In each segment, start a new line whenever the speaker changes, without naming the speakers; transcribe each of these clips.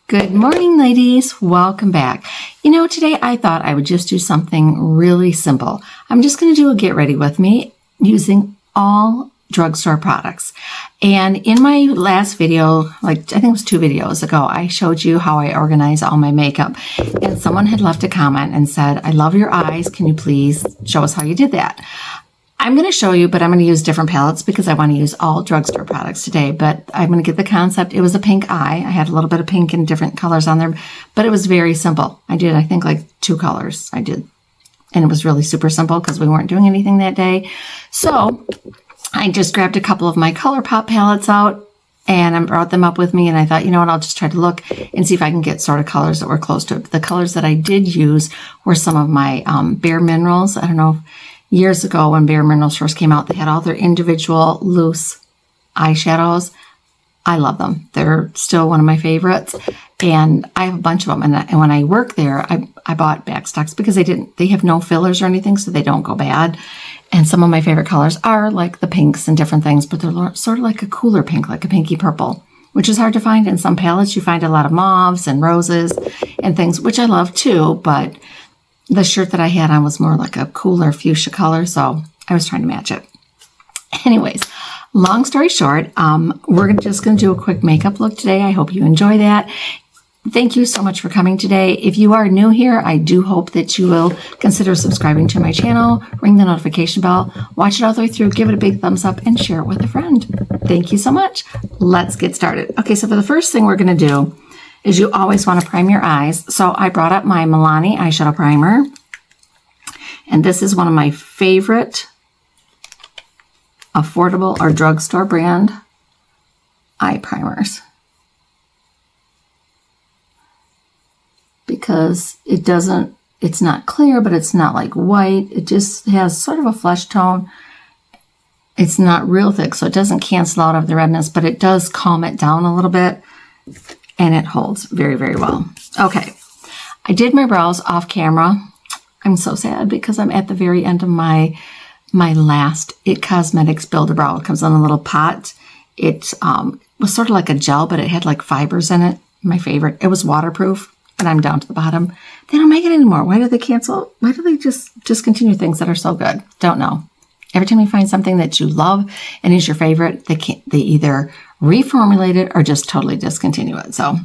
Good morning, ladies. Welcome back. Today I thought I would just do something really simple. I'm just going to do a get ready with me using all drugstore products. And in my last video, I think it was 2 videos ago, I showed you how I organize all my makeup. And someone had left a comment and said, "I love your eyes. Can you please show us how you did that?" I'm going to show you, but I'm going to use different palettes because I want to use all drugstore products today. But I'm going to get the concept. It was a pink eye. I had a little bit of pink and different colors on there, but it was very simple. I think, 2 colors I did. And it was really super simple because we weren't doing anything that day. So I just grabbed a couple of my ColourPop palettes out and I brought them up with me. And I thought, you know what, I'll just try to look and see if I can get sort of colors that were close to it. The colors that I did use were some of my Bare Minerals. I don't know if years ago when Bare Minerals first came out, they had all their individual loose eyeshadows. I love them. They're still one of my favorites. And I have a bunch of them. And when I work there, I bought backstocks because they have no fillers or anything, so they don't go bad. And some of my favorite colors are like the pinks and different things, but they're sort of like a cooler pink, like a pinky purple, which is hard to find in some palettes. You find a lot of mauves and roses and things, which I love too, but the shirt that I had on was more like a cooler fuchsia color, so I was trying to match it. Anyways, long story short, we're just going to do a quick makeup look today. I hope you enjoy that. Thank you so much for coming today. If you are new here, I do hope that you will consider subscribing to my channel, ring the notification bell, watch it all the way through, give it a big thumbs up, and share it with a friend. Thank you so much. Let's get started. Okay, so for the first thing we're going to do is you always want to prime your eyes. So I brought up my Milani eyeshadow primer. And this is one of my favorite affordable or drugstore brand eye primers. Because it's not clear, but it's not like white. It just has sort of a flesh tone. It's not real thick, so it doesn't cancel out of the redness, but it does calm it down a little bit. And it holds very, very well. Okay, I did my brows off camera. I'm so sad because I'm at the very end of my last It Cosmetics Build-A-Brow. It comes in a little pot. It was sort of like a gel, but it had like fibers in it. My favorite. It was waterproof, and I'm down to the bottom. They don't make it anymore. Why do they cancel? Why do they just discontinue things that are so good? Don't know. Every time you find something that you love and is your favorite, they either reformulate it or just totally discontinue it. So,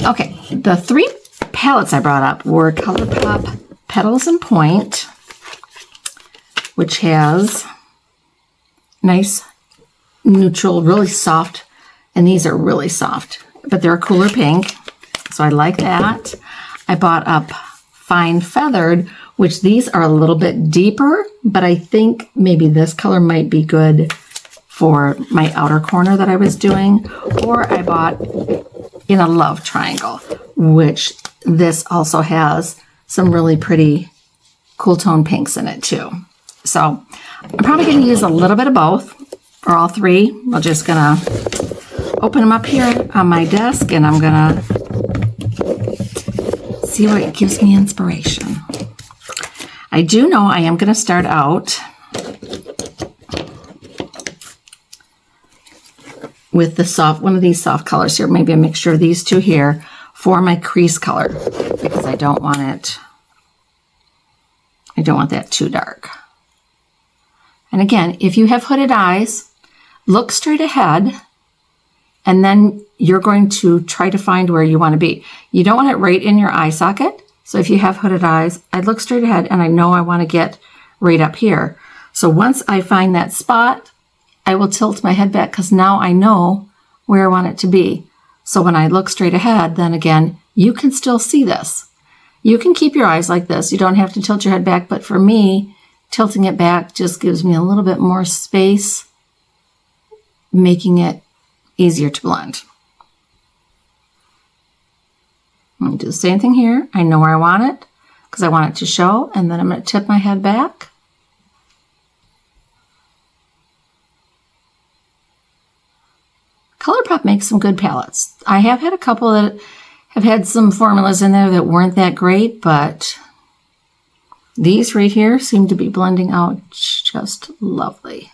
okay, the 3 palettes I brought up were ColourPop Petals and Point, which has nice, neutral, really soft, and these are really soft, but they're a cooler pink, so I like that. I bought up Fine Feathered, which these are a little bit deeper, but I think maybe this color might be good for my outer corner that I was doing. Or I bought in a Love Triangle, which this also has some really pretty cool tone pinks in it too. So I'm probably going to use a little bit of both, or all 3. I'm just going to open them up here on my desk, and I'm going to see what gives me inspiration. I do know I am going to start out with one of these soft colors here, maybe a mixture of these 2 here for my crease color, because I don't want that too dark. And again, if you have hooded eyes, look straight ahead, and then you're going to try to find where you want to be. You don't want it right in your eye socket. So if you have hooded eyes, I look straight ahead and I know I want to get right up here. So once I find that spot, I will tilt my head back because now I know where I want it to be. So when I look straight ahead, then again, you can still see this. You can keep your eyes like this. You don't have to tilt your head back, but for me, tilting it back just gives me a little bit more space, making it easier to blend. I'm going to do the same thing here. I know where I want it because I want it to show, and then I'm going to tip my head back. ColourPop makes some good palettes. I have had a couple that have had some formulas in there that weren't that great, but these right here seem to be blending out just lovely.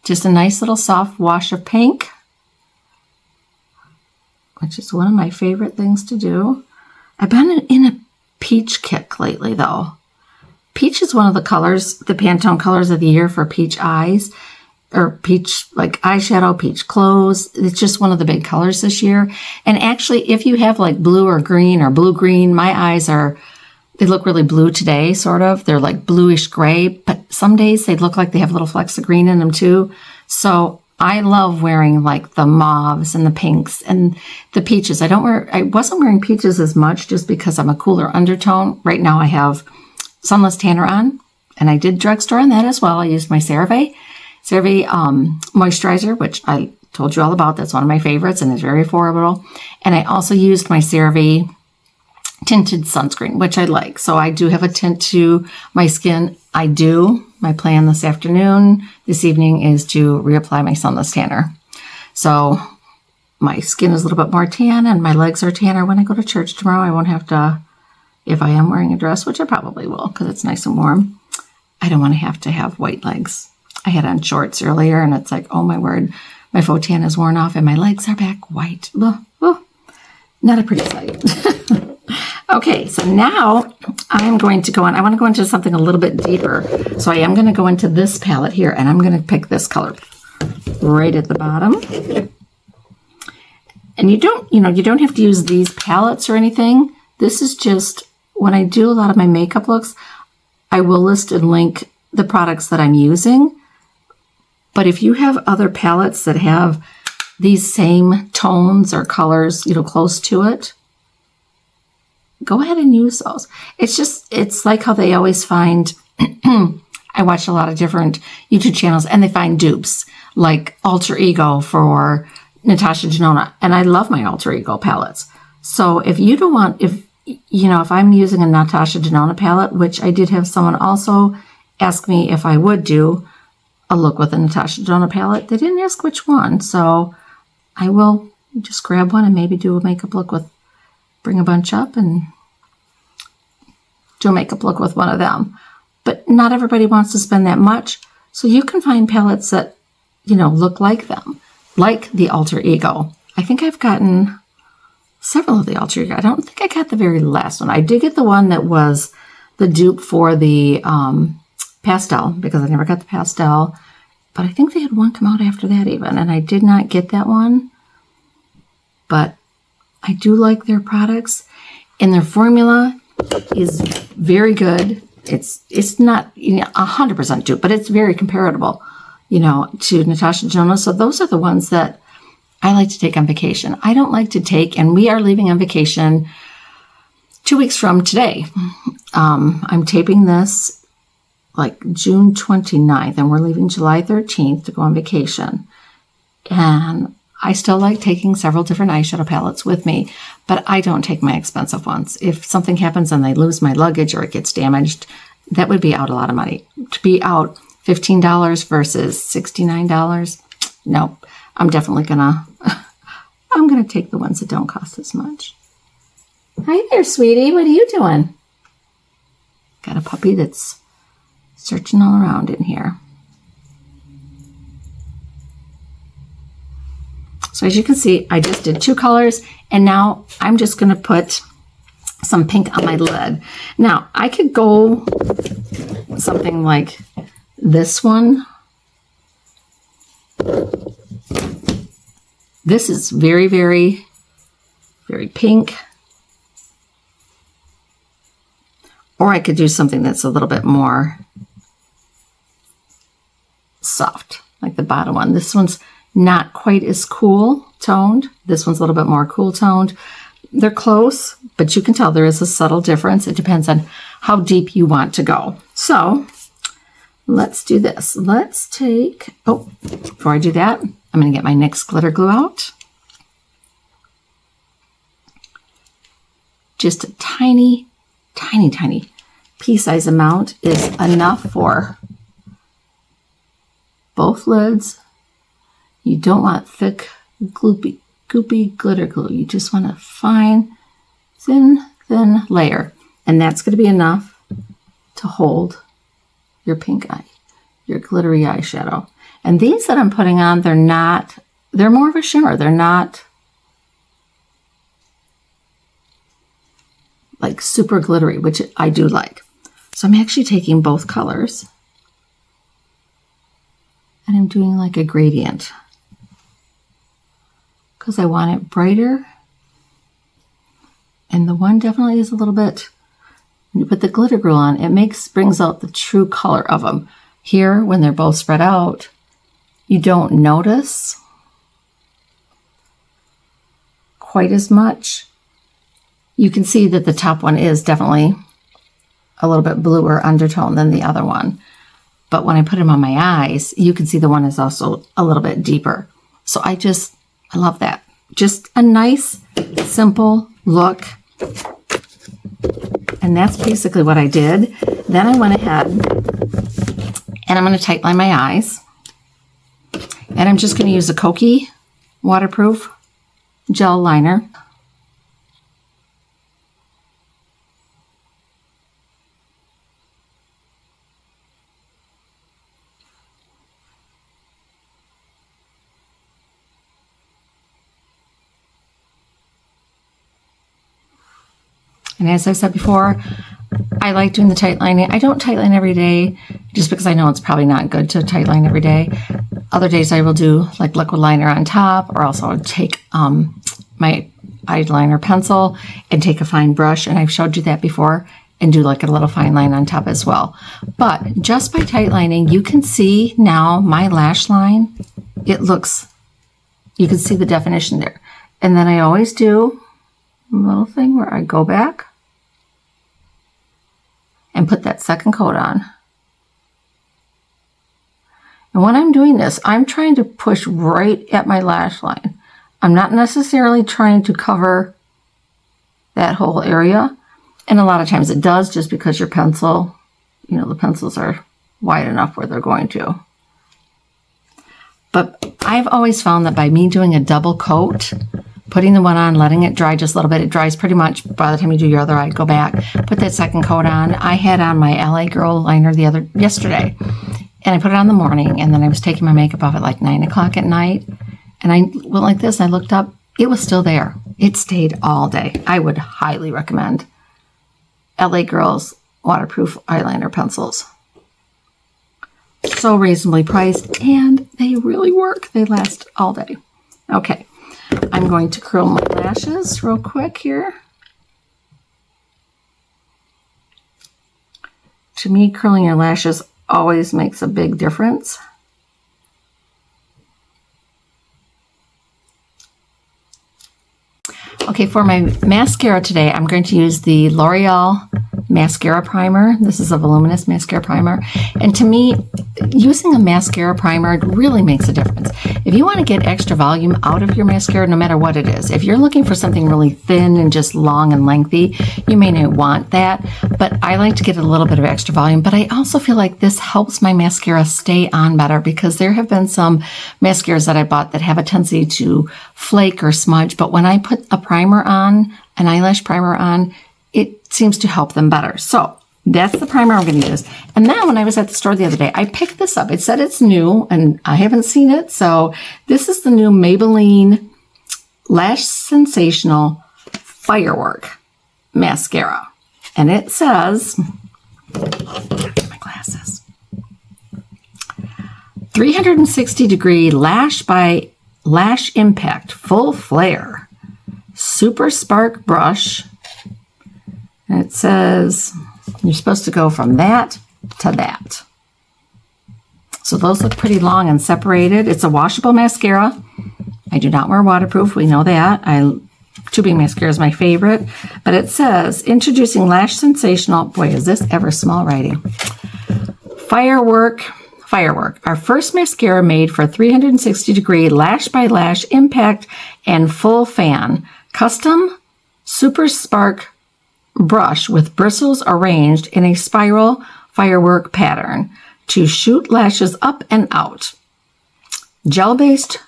Just a nice little soft wash of pink, which is one of my favorite things to do. I've been in a peach kick lately, though. Peach is one of the colors, the Pantone colors of the year for peach eyes, or peach like eyeshadow, peach clothes. It's just one of the big colors this year. And actually, if you have like blue or green or blue-green, my eyes they look really blue today, sort of. They're like bluish gray, but some days they look like they have little flecks of green in them too. So I love wearing like the mauves and the pinks and the peaches. I wasn't wearing peaches as much just because I'm a cooler undertone. Right now I have Sunless Tanner on, and I did drugstore on that as well. I used my CeraVe moisturizer, which I told you all about. That's one of my favorites and it's very affordable. And I also used my CeraVe tinted sunscreen, which I like. So I do have a tint to my skin. My plan this evening is to reapply my Sunless Tanner. So my skin is a little bit more tan and my legs are tanner. When I go to church tomorrow, I won't have to, if I am wearing a dress, which I probably will because it's nice and warm, I don't want to have white legs. I had on shorts earlier and it's like, oh my word, my faux tan is worn off and my legs are back white. Not a pretty sight. Okay, so now I am going to go on. I want to go into something a little bit deeper. So I am going to go into this palette here, and I'm going to pick this color right at the bottom. And you don't have to use these palettes or anything. This is just, when I do a lot of my makeup looks, I will list and link the products that I'm using. But if you have other palettes that have these same tones or colors, close to it, go ahead and use those. It's like how they always find, I watch a lot of different YouTube channels and they find dupes like Alter Ego for Natasha Denona. And I love my Alter Ego palettes. So if you don't want, if I'm using a Natasha Denona palette, which I did have someone also ask me if I would do a look with a Natasha Denona palette. They didn't ask which one. So I will just grab one and maybe do a makeup look bring a bunch up and do a makeup look with one of them. But not everybody wants to spend that much. So you can find palettes that, look like them, like the Alter Ego. I think I've gotten several of the Alter Ego. I don't think I got the very last one. I did get the one that was the dupe for the pastel, because I never got the pastel. But I think they had one come out after that even, and I did not get that one. But I do like their products, and their formula is very good. It's not 100% dupe, but it's very comparable, to Natasha Denona. So those are the ones that I like to take on vacation. I don't like to take, and we are leaving on vacation 2 weeks from today. I'm taping this like June 29th, and we're leaving July 13th to go on vacation. And I still like taking several different eyeshadow palettes with me, but I don't take my expensive ones. If something happens and they lose my luggage or it gets damaged, that would be out a lot of money. To be out $15 versus $69, no, I'm definitely gonna take the ones that don't cost as much. Hi there, sweetie. What are you doing? Got a puppy that's searching all around in here. So as you can see, I just did 2 colors, and now I'm just going to put some pink on my lid. Now, I could go something like this one. This is very, very, very pink. Or I could do something that's a little bit more soft, like the bottom one. This one's not quite as cool toned. This one's a little bit more cool toned. They're close, but you can tell there is a subtle difference. It depends on how deep you want to go. So let's do this. Let's take, before I do that, I'm going to get my NYX glitter glue out. Just a tiny, tiny, tiny pea-size amount is enough for both lids. You don't want thick, goopy glitter glue. You just want a fine, thin layer. And that's going to be enough to hold your pink eye, your glittery eyeshadow. And these that I'm putting on, they're more of a shimmer. They're not like super glittery, which I do like. So I'm actually taking both colors and I'm doing like a gradient because I want it brighter. And the one definitely is a little bit, when you put the glitter glue on, it brings out the true color of them. Here, when they're both spread out, you don't notice quite as much. You can see that the top one is definitely a little bit bluer undertone than the other one. But when I put them on my eyes, you can see the one is also a little bit deeper. So I love that. Just a nice, simple look. And that's basically what I did. Then I went ahead and I'm going to tightline my eyes. And I'm just going to use a Kokie waterproof gel liner. And as I said before, I like doing the tight lining. I don't tight line every day just because I know it's probably not good to tight line every day. Other days I will do like liquid liner on top, or also I'll take my eyeliner pencil and take a fine brush, and I've showed you that before, and do like a little fine line on top as well. But just by tight lining, you can see now my lash line. You can see the definition there. And then I always do a little thing where I go back and put that second coat on. And when I'm doing this, I'm trying to push right at my lash line. I'm not necessarily trying to cover that whole area. And a lot of times it does, just because your pencil, the pencils are wide enough where they're going to. But I've always found that by me doing a double coat, putting the one on, letting it dry just a little bit, it dries pretty much by the time you do your other eye, go back, put that second coat on. I had on my LA Girl liner yesterday, and I put it on in the morning, and then I was taking my makeup off at like 9 o'clock at night, and I went like this, I looked up, it was still there. It stayed all day. I would highly recommend LA Girl's waterproof eyeliner pencils. So reasonably priced, and they really work. They last all day. Okay, I'm going to curl my lashes real quick here. To me, curling your lashes always makes a big difference. Okay, for my mascara today, I'm going to use the L'Oreal Mascara Primer. This is a voluminous mascara primer. And to me, using a mascara primer really makes a difference. If you want to get extra volume out of your mascara, no matter what it is, if you're looking for something really thin and just long and lengthy, you may not want that. But I like to get a little bit of extra volume. But I also feel like this helps my mascara stay on better, because there have been some mascaras that I bought that have a tendency to flake or smudge. But when I put a primer on, an eyelash primer on, it seems to help them better. So that's the primer I'm going to use. And then when I was at the store the other day, I picked this up. It said it's new, and I haven't seen it. So this is the new Maybelline Lash Sensational Firework Mascara. And it says, get my glasses, 360-degree lash by lash impact, full flare, super spark brush. And it says you're supposed to go from that to that. So those look pretty long and separated. It's a washable mascara. I do not wear waterproof. We know that. Tubing mascara is my favorite. But it says, introducing Lash Sensational. Boy, is this ever small writing. Firework. Our first mascara made for 360-degree lash by lash impact and full fan. Custom super spark brush with bristles arranged in a spiral firework pattern to shoot lashes up and out. Gel-based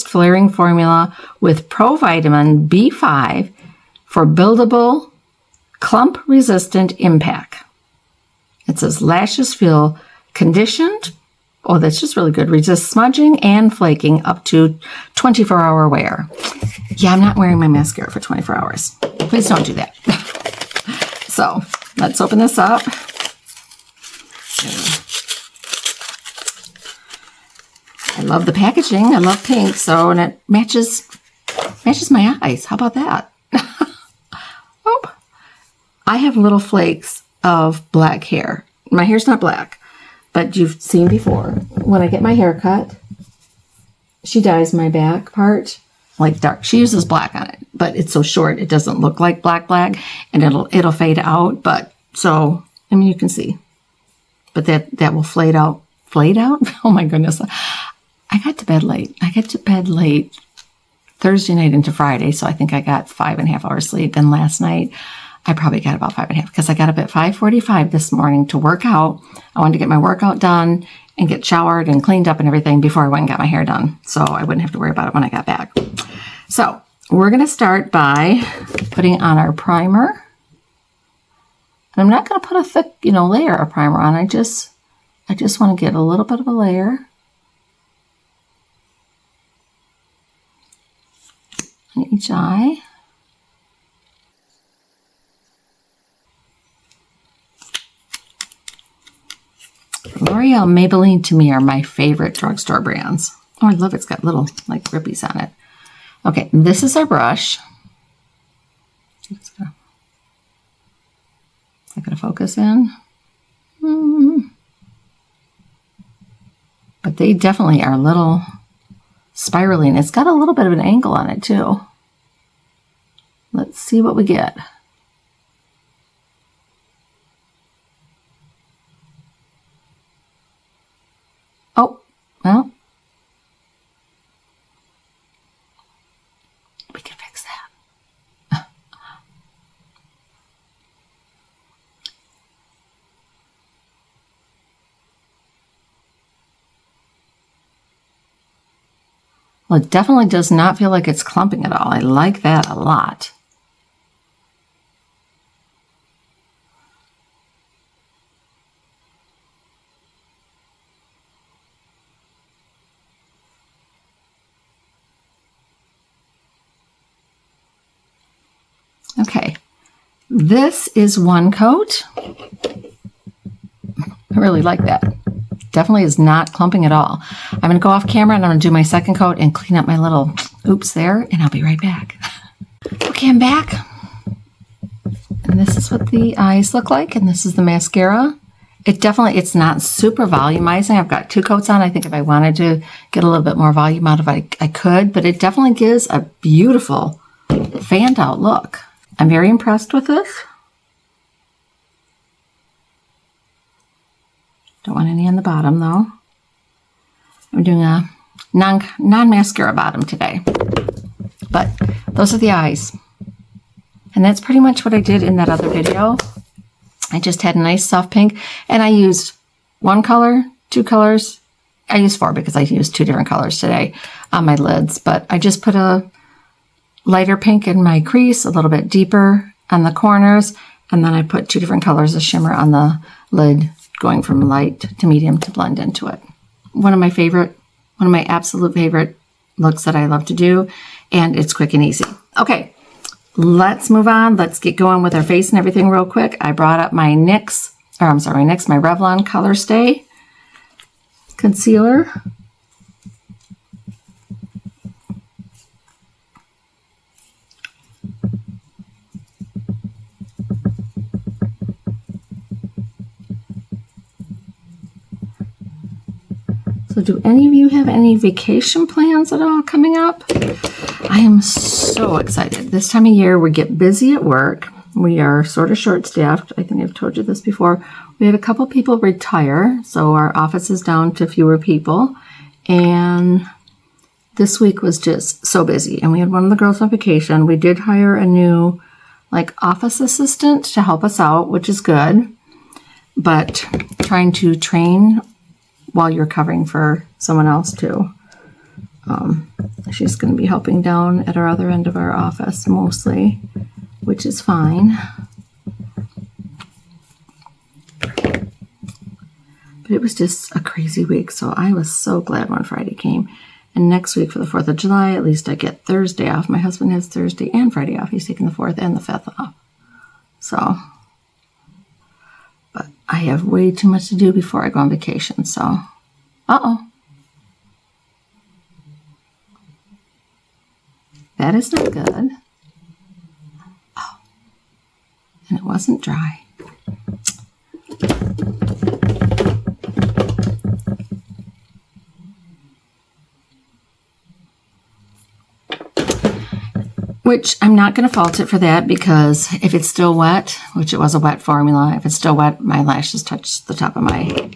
flaring formula with provitamin B5 for buildable, clump-resistant impact. It says lashes feel conditioned Oh, that's just really good. Resist smudging and flaking up to 24-hour wear. Yeah, I'm not wearing my mascara for 24 hours. Please don't do that. So let's open this up. I love the packaging. I love pink, so, and it matches my eyes. How about that? Oh, I have little flakes of black hair. My hair's not black, but you've seen before. When I get my hair cut, she dyes my back part like dark. She uses black on it, but it's so short it doesn't look like black, and it'll fade out. But so, I mean, you can see. But that will fade out. Fade out? Oh my goodness. I got to bed late. Thursday night into Friday, so I think I got 5.5 hours sleep. And last night, I probably got about 5.5 because I got up at 5:45 this morning to work out. I wanted to get my workout done and get showered and cleaned up and everything before I went and got my hair done, so I wouldn't have to worry about it when I got back. So we're going to start by putting on our primer. And I'm not going to put a thick, layer of primer on. I just want to get a little bit of a layer on each eye. L'Oreal and Maybelline to me are my favorite drugstore brands. Oh, I love it. It's got little like grippies on it. Okay, this is our brush. Is that going to focus in? But they definitely are a little spiraling. It's got a little bit of an angle on it too. Let's see what we get. Oh, well, we can fix that. Well, it definitely does not feel like it's clumping at all. I like that a lot. Okay, this is one coat. I really like that. Definitely is not clumping at all. I'm going to go off camera and I'm going to do my second coat and clean up my little oops there, and I'll be right back. Okay, I'm back. And this is what the eyes look like, and this is the mascara. It's not super volumizing. I've got 2 coats on. I think if I wanted to get a little bit more volume out of it, I could, but it definitely gives a beautiful fanned out look. I'm very impressed with this. Don't want any on the bottom though. I'm doing a non-mascara bottom today. But those are the eyes. And that's pretty much what I did in that other video. I just had a nice soft pink, and I used 1 color, 2 colors. I used 4 because I used 2 different colors today on my lids, but I just put a lighter pink in my crease, a little bit deeper on the corners, and then I put 2 different colors of shimmer on the lid, going from light to medium to blend into it. One of my absolute favorite looks that I love to do, and it's quick and easy. Okay, let's move on. Let's get going with our face and everything real quick. I brought up my my Revlon Color Stay concealer. So do any of you have any vacation plans at all coming up? I am so excited. This time of year, we get busy at work. We are sort of short-staffed. I think I've told you this before. We had a couple people retire, so our office is down to fewer people. And this week was just so busy. And we had one of the girls on vacation. We did hire a new office assistant to help us out, which is good. But trying to train while you're covering for someone else too. She's going to be helping down at our other end of our office mostly, which is fine. But But it was just a crazy week, so I was so glad when Friday came. And next week for the 4th of July, at least I get Thursday off. My husband has Thursday and Friday off. He's taking the 4th and the 5th off. So, but I have way too much to do before I go on vacation, so, uh-oh. That is not good. Oh, and it wasn't dry. Which I'm not going to fault it for that, because if it's still wet, which it was a wet formula, if it's still wet, my lashes touch the top of my,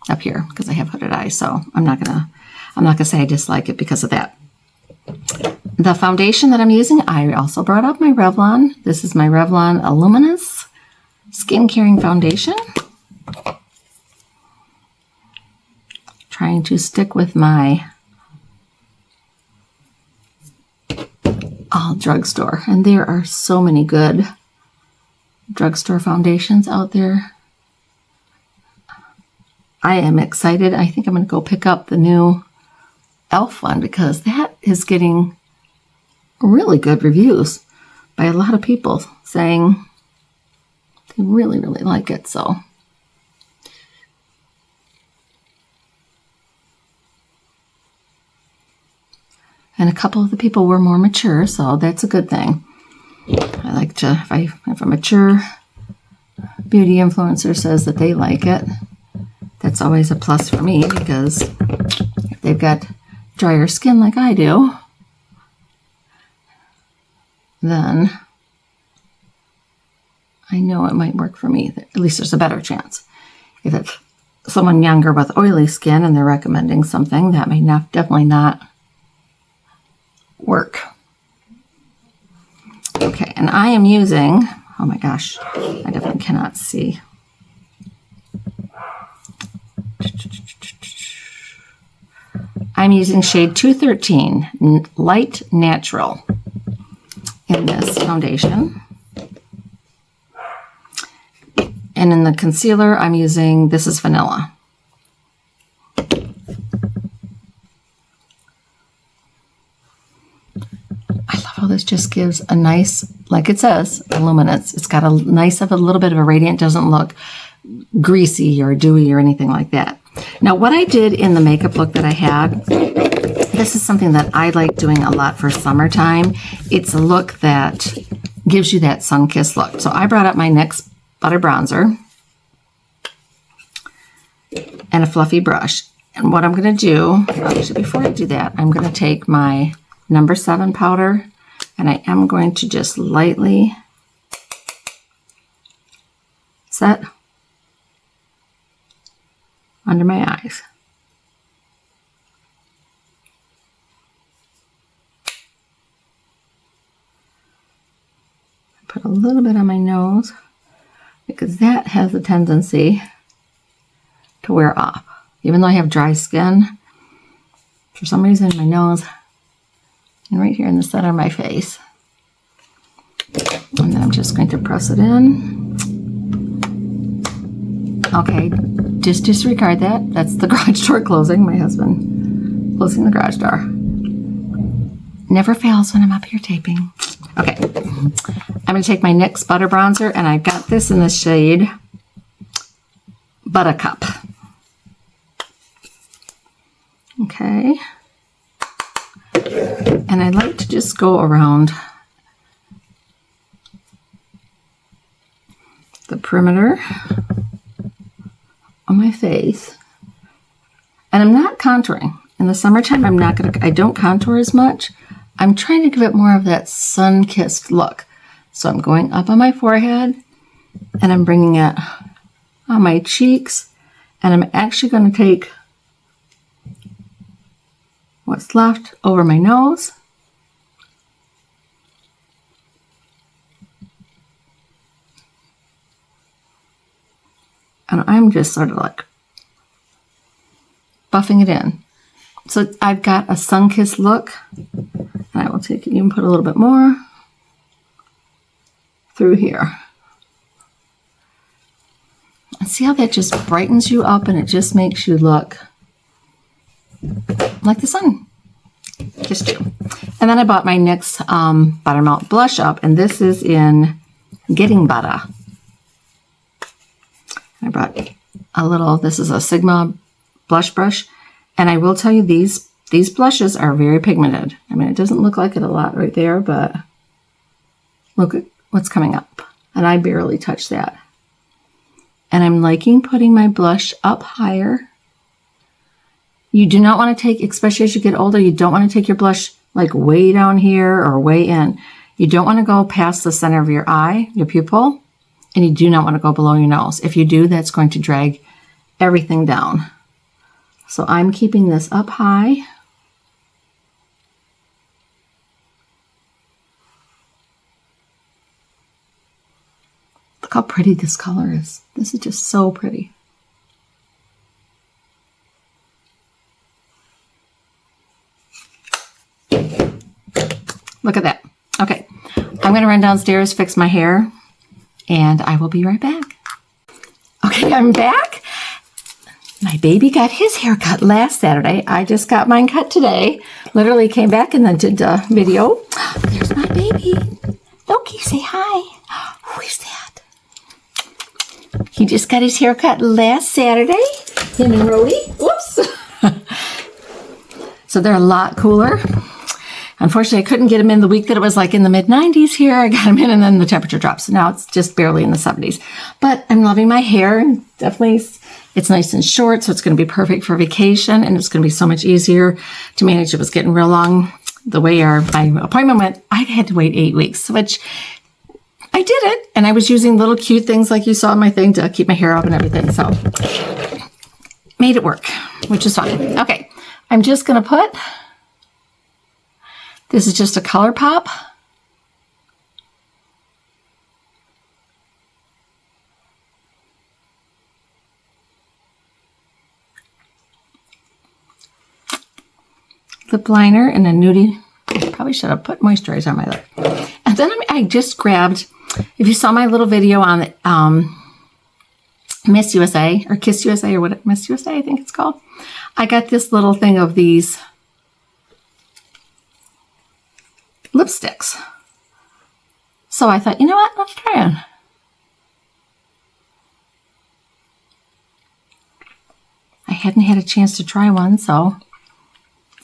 up here, because I have hooded eyes. So I'm not gonna say I dislike it because of that. The foundation that I'm using, I also brought up my Revlon. This is my Revlon Luminous Skin Caring Foundation. Trying to stick with my all drugstore, and there are so many good drugstore foundations out there. I am excited. I think I'm going to go pick up the new e.l.f. one, because that is getting really good reviews by a lot of people saying they really, really like it. So and a couple of the people were more mature, so that's a good thing. I like to, if a mature beauty influencer says that they like it, that's always a plus for me, because if they've got drier skin like I do, then I know it might work for me. At least there's a better chance. If it's someone younger with oily skin and they're recommending something, that may definitely not work. Okay, and I am using, oh my gosh, I definitely cannot see. I'm using shade 213, Light Natural, in this foundation. And in the concealer, I'm using, this is Vanilla. I love how this just gives a nice, like it says, luminance. It's got a nice, a little bit of a radiant, doesn't look greasy or dewy or anything like that. Now, what I did in the makeup look that I had, this is something that I like doing a lot for summertime. It's a look that gives you that sun-kissed look. So I brought up my NYX Butter Bronzer and a fluffy brush. And what I'm going to do, actually before I do that, I'm going to take my number 7 powder, and I am going to just lightly set under my eyes. Put a little bit on my nose, because that has a tendency to wear off. Even though I have dry skin, for some reason my nose and right here in the center of my face. And then I'm just going to press it in. Okay, just disregard that. That's the garage door closing. My husband closing the garage door. Never fails when I'm up here taping. Okay, I'm going to take my NYX Butter Bronzer, and I got this in the shade Buttercup. Okay. And I like to just go around the perimeter on my face. And I'm not contouring. In the summertime, I don't contour as much. I'm trying to give it more of that sun-kissed look. So I'm going up on my forehead, and I'm bringing it on my cheeks, and I'm actually going to take what's left over my nose. And I'm just sort of like buffing it in. So I've got a sun-kissed look, and I will take it, you can put a little bit more through here. And see how that just brightens you up and it just makes you look like the sun kissed you. And then I bought my NYX Buttermelt Blush Up, and this is in Getting Butter. I brought a little, this is a Sigma blush brush, and I will tell you these blushes are very pigmented. I mean, it doesn't look like it a lot right there, but look at what's coming up. And I barely touch that. And I'm liking putting my blush up higher. You do not want to take, especially as you get older, you don't want to take your blush like way down here or way in. You don't want to go past the center of your eye, your pupil, and you do not want to go below your nose. If you do, that's going to drag everything down. So I'm keeping this up high. Look how pretty this color is. This is just so pretty. Look at that. Okay, I'm going to run downstairs, fix my hair, and I will be right back. Okay, I'm back. My baby got his hair cut last Saturday. I just got mine cut today. Literally came back and then did a video. There's my baby. Loki, say hi. Who is that? He just got his hair cut last Saturday. Him and Rhodey. Whoops. So they're a lot cooler. Unfortunately, I couldn't get him in the week that it was like in the mid-90s here. I got him in and then the temperature dropped. So now it's just barely in the 70s. But I'm loving my hair. Definitely, it's nice and short, so it's going to be perfect for vacation. And it's going to be so much easier to manage. It was getting real long. The way my appointment went, I had to wait 8 weeks, which I did it. And I was using little cute things like you saw in my thing to keep my hair up and everything. So made it work, which is fine. Okay, I'm just going to put... This is just a color pop. Lip liner and a nudie. Probably should have put moisturizer on my lip. And then I just grabbed, if you saw my little video on Miss USA or Kiss USA or what, Miss USA I think it's called. I got this little thing of these lipsticks. So I thought, you know what, let's try them. I hadn't had a chance to try one, so,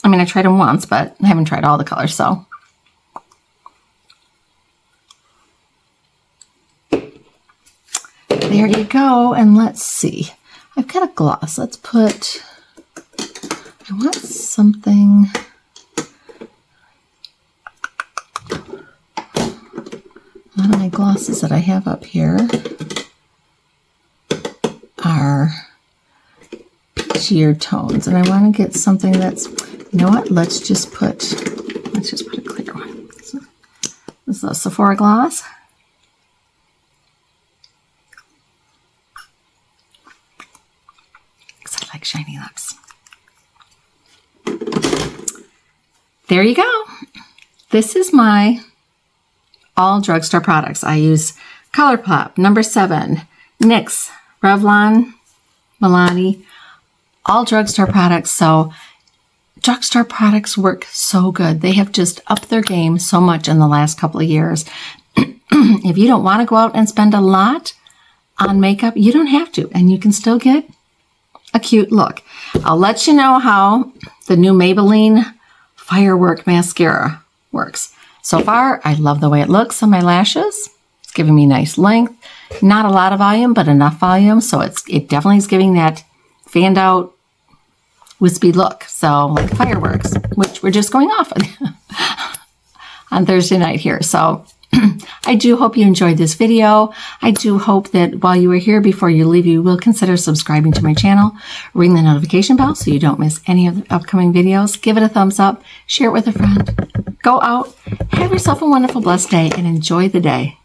I mean, I tried them once, but I haven't tried all the colors, so. There you go, and let's see. I've got a gloss. Let's put, I want something. A lot of my glosses that I have up here are peachier tones, and I want to get something that's, you know what, let's just put a clear one. This is a Sephora gloss. Because I like shiny lips. There you go. This is my all drugstore products. I use ColourPop, number 7, NYX, Revlon, Milani, all drugstore products. So drugstore products work so good. They have just upped their game so much in the last couple of years. If you don't want to go out and spend a lot on makeup, you don't have to, and you can still get a cute look. I'll let you know how the new Maybelline Firework Mascara works. So far, I love the way it looks on my lashes. It's giving me nice length. Not a lot of volume, but enough volume. So it definitely is giving that fanned out, wispy look. So like fireworks, which we're just going off on Thursday night here. So I do hope you enjoyed this video. I do hope that while you are here, before you leave, you will consider subscribing to my channel. Ring the notification bell so you don't miss any of the upcoming videos. Give it a thumbs up. Share it with a friend. Go out. Have yourself a wonderful, blessed day and enjoy the day.